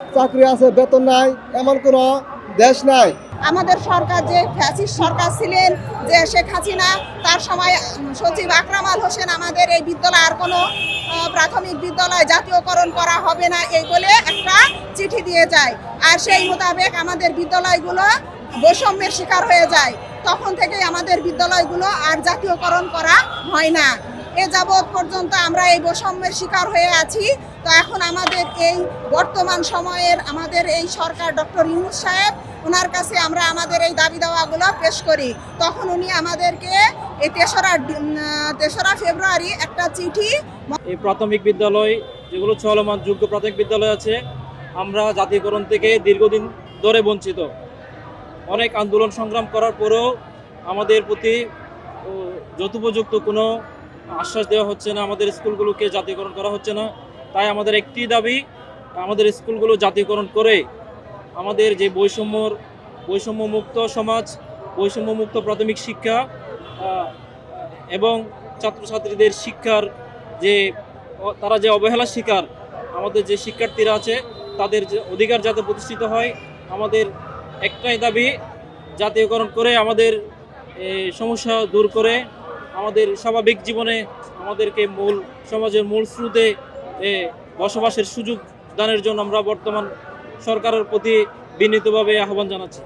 চাকরি আছে, বেতন নাই, এমন কোনো দেশ নাই। আমাদের সরকার যে ফ্যাসিস্ট সরকার ছিলেন, যে শেখ হাসিনা, তার সময় সচিব আকরাম আল হোসেন আমাদের এই বিদ্যালয় আর কোনো প্রাথমিক বিদ্যালয় জাতীয়করণ করা হবে না এই বলে একটা চিঠি দিয়ে যায়। আর সেই মোতাবেক আমাদের বিদ্যালয়গুলো বৈষম্যের শিকার হয়ে যায়। তখন থেকেই আমাদের বিদ্যালয়গুলো আর জাতীয়করণ করা হয় না। এ যাবৎ পর্যন্ত আমরা এই বৈষম্যের শিকার হয়ে আছি। তো এখন আমাদের এই বর্তমান সময়ের আমাদের এই সরকার ডক্টর ইউনূস সাহেব, ওনার কাছে আমরা আমাদের এই দাবি দাওয়াগুলো পেশ করি। তখন উনি আমাদেরকে এই 3রা ফেব্রুয়ারি একটা চিঠি। এই প্রাথমিক বিদ্যালয় যেগুলো চলমান যোগ্য প্রাথমিক বিদ্যালয় আছে, আমরা জাতীয়করণ থেকে দীর্ঘদিন ধরে বঞ্চিত। অনেক আন্দোলন সংগ্রাম করার পরেও আমাদের প্রতি যথোপযুক্ত কোনো আশ্বাস দেওয়া হচ্ছে না, আমাদের স্কুলগুলোকে জাতীয়করণ করা হচ্ছে না। তাই আমাদের একটি দাবি, আমাদের স্কুলগুলো জাতীয়করণ করে আমাদের যে বৈষম্যমুক্ত সমাজ, বৈষম্যমুক্ত প্রাথমিক শিক্ষা এবং ছাত্রছাত্রীদের শিক্ষার যে তারা যে অবহেলার শিকার, আমাদের যে শিক্ষার্থীরা আছে তাদের যে অধিকার যাতে প্রতিষ্ঠিত হয়। আমাদের একটাই দাবি, জাতীয়করণ করে আমাদের সমস্যা দূর করে আমাদের স্বাভাবিক জীবনে আমাদেরকে সমাজের মূল স্রোতে বসবাসের সুযোগ দানের জন্য আমরা বর্তমান সরকারের প্রতি বিনীতভাবে আহ্বান জানাচ্ছি।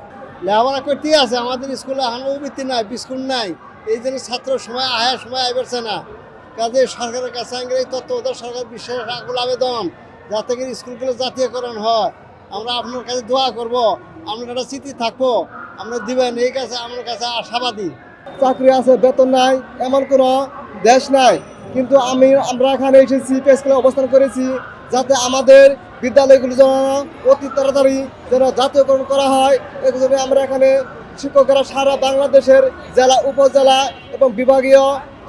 লেখাপড়া করতে আছে, আমাদের স্কুলে বৃত্তি নাই, বিস্কুল নাই, এই জন্য ছাত্র সময় আইবারছে না। কাজে সরকারের কাছে এই তত্ত্বাবধায়ক সরকার বিশেষ আকুল আবেদন, যাতে করে স্কুলগুলো জাতীয়করণ হয়। আমরা আপনার কাছে দোয়া করব, আপনার একটা চিঠি থাকবো, আমরা দিবেন, এই কাছে আমার কাছে আশাবাদী। চাকরি আছে, বেতন নাই, এমন কোনো দেশ নাই। কিন্তু আমরা এখানে এসেছি, প্রেস ক্লাবে অবস্থান করেছি, যাতে আমাদের বিদ্যালয়গুলো যেন অতি তাড়াতাড়ি যেন জাতীয়করণ করা হয়। এই জন্য আমরা এখানে শিক্ষকেরা সারা বাংলাদেশের জেলা, উপজেলা এবং বিভাগীয়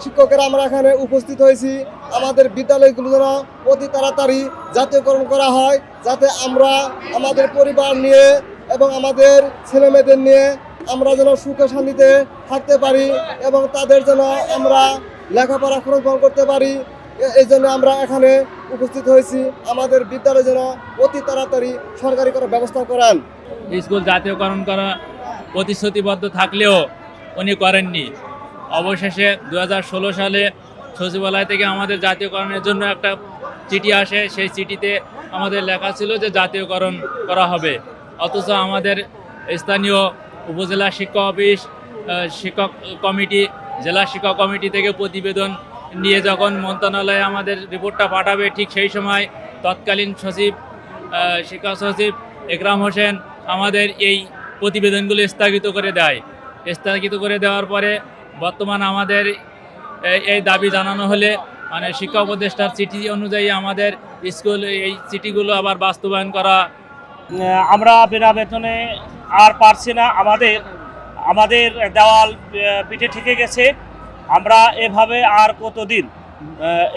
শিক্ষকেরা আমরা এখানে উপস্থিত হয়েছি। আমাদের বিদ্যালয়গুলো যেন অতি তাড়াতাড়ি জাতীয়করণ করা হয়, যাতে আমরা আমাদের পরিবার নিয়ে এবং আমাদের ছেলেমেয়েদের নিয়ে আমরা যেন সুখে শান্তিতে থাকতে পারি এবং তাদের যেন আমরা লেখাপড়া খরচ বহন করতে পারি। এই জন্য আমরা এখানে উপস্থিত হয়েছি। আমাদের বিদ্যালয় যেন অতি তাড়াতাড়ি সরকারি করার ব্যবস্থা করেন। স্কুল জাতীয়করণ করা প্রতিশ্রুতিবদ্ধ থাকলেও উনি করেননি। অবশেষে 2016 সালে সচিবালয় থেকে আমাদের জাতীয়করণের জন্য একটা চিঠি আসে। সেই চিঠিতে আমাদের লেখা ছিল যে জাতীয়করণ করা হবে, অথচ আমাদের স্থানীয় উপজেলা শিক্ষা অফিস, শিক্ষক কমিটি, জেলা শিক্ষা কমিটি থেকে প্রতিবেদন নিয়ে যখন মন্ত্রণালয়ে আমাদের রিপোর্টটা পাঠাবে, ঠিক সেই সময় তৎকালীন শিক্ষা সচিব একরাম হোসেন আমাদের এই প্রতিবেদনগুলো স্থগিত করে দেয়। স্থগিত করে দেওয়ার পরে বর্তমান আমাদের এই দাবি জানানো হলে মানে শিক্ষা উপদেষ্টার চিঠি অনুযায়ী আমাদের স্কুল এই চিঠিগুলো আবার বাস্তবায়ন করা। আমরা বিনা বেতনে আর পারছি না, আমাদের দেওয়াল পিঠে ঠেকে গেছে। আমরা এভাবে আর কতদিন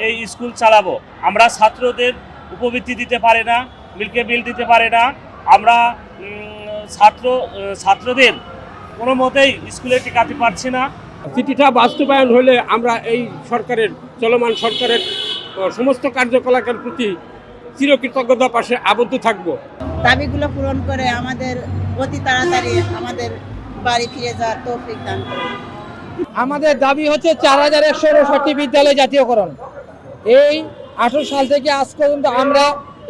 এই স্কুল চালাবো? আমরা ছাত্রদের উপবৃত্তি দিতে পারি না, মিল্কে বিল দিতে পারি না। আমরা ছাত্রদের কোনো মতেই স্কুলে টিকাতে পারছি না। চিঠিটা বাস্তবায়ন হলে আমরা এই চলমান সরকারের সমস্ত কার্যকলাপের প্রতি চিরকৃতজ্ঞতার পাশে আবদ্ধ থাকব। দাবিগুলো পূরণ করে আমাদের অতি তাড়াতাড়ি আমাদের বাড়ি ফিরে যাওয়ার তৌফিক দান করুন। আমাদের দাবি হচ্ছে 4169টি বিদ্যালয় জাতীয়করণ। এই 18 সাল থেকে আজ পর্যন্ত আমরা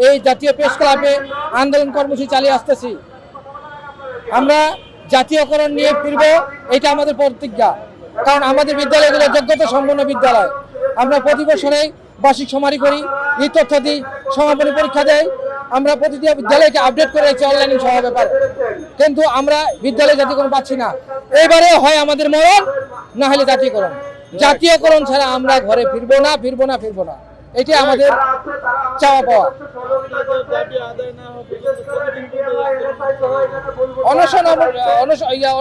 এই জাতীয় প্রেস ক্লাবে আন্দোলন কর্মসূচি চালিয়ে আসতেছি। আমরা জাতীয়করণ নিয়ে ফিরব, এটা আমাদের প্রতিজ্ঞা। কারণ আমাদের বিদ্যালয়গুলো যোগ্যতা সম্পন্ন বিদ্যালয়। আমরা প্রতি বছরেই বার্ষিক সমারি করি, এই তথ্য দিই, সমাপনী পরীক্ষা দেয়। আমরা প্রতিটি বিদ্যালয়কে আপডেট করে রেখেছি অনলাইনে সহ ব্যাপার, কিন্তু আমরা বিদ্যালয় জাতীয়করণ পাচ্ছি না। এবারে হয় আমাদের মরণ, না হলে জাতীয়করণ। জাতীয়করণ ছাড়া আমরা ঘরে ফিরবো না। এটাই আমাদের চাওয়া পাওয়া।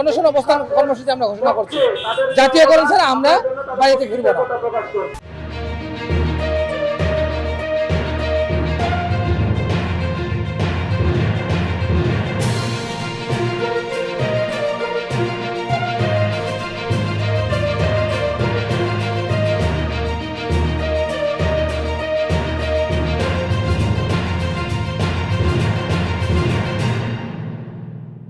অনশন অবস্থান কর্মসূচি আমরা ঘোষণা করছি। জাতীয়করণ ছাড়া আমরা বাড়িতে ফিরবো না।